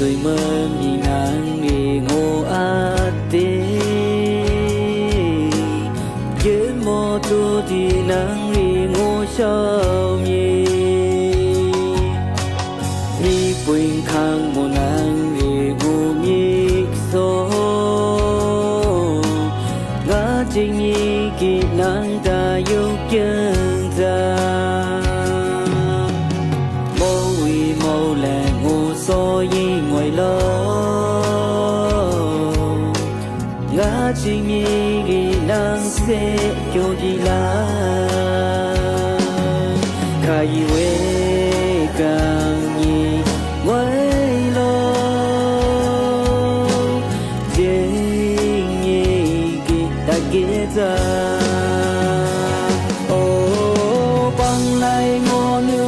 sưởi mơ mi nắng đi ngô a tê nhớ mò tu đi nắng đi ngô sao mi mi quỳnh khang mò nắng đi ngô mi so ngã chính mi kỳ nắng ta yêu chân ra màu lẻ ngô so y ngoài lo ngã chính mi ghi nắng sẽ cho đi la khai quê càng nhì ngoài lo dễ nhì ghi ta ghé ra ô bằng lại ngô nữ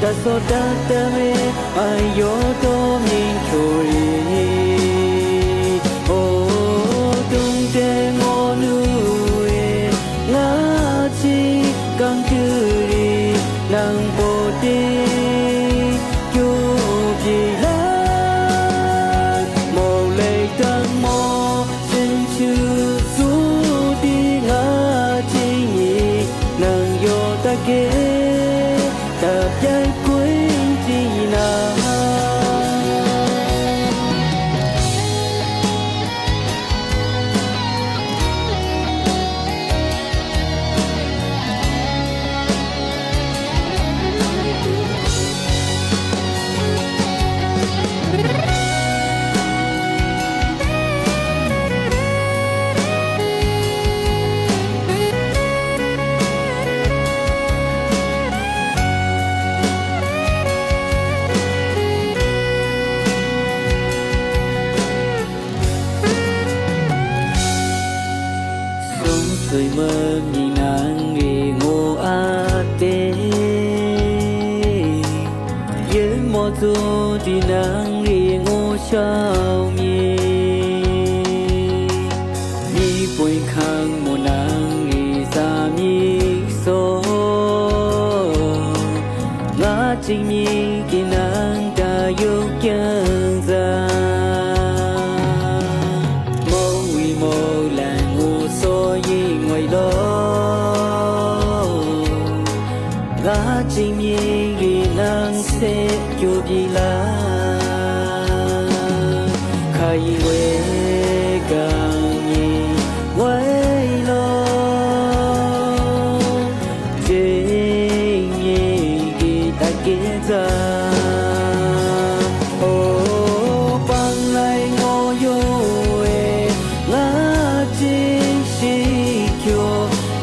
ta so ta ta me ayo to min chori o tung te ngo nu e la chi kang tu ri nang bo te chu pi la mo le tang mo sin chu su di nga chi ni nang yo ta ke ta chạy cuối chi nào sưởi mơ mi nắng đi ngô a tê nhớ mò tu đi nắng đi ngô sao mi mi quỳnh khang mùa nắng đi xa mi so ngã chính mi kỳ nắng ta yêu chân ra màu là ngô so y ngoài lo ngã chính mi ghi nắng sẽ cho đi la khai quê càng nhì ngoài lo dễ nhì ghi ta ghé ra ô bằng lại ngô yo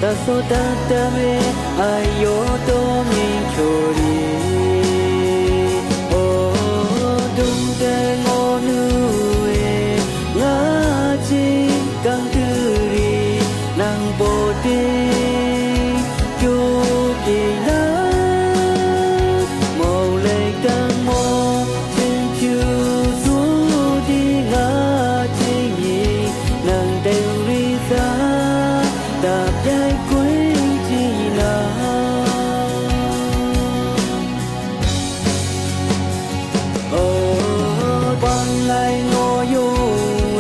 ta so ta ta me ayo to min chori o dung te ngo nu e nga chi kang tu ri nang bo te chu ki na mo le tang mo sin chu su di nga chi ni nang de ri sa ta chạy cuối chi nào ô bằng lại ngô yo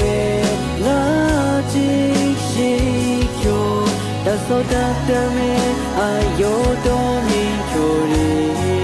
e ngã chi chi cho ta so ta ta me ayo to min chori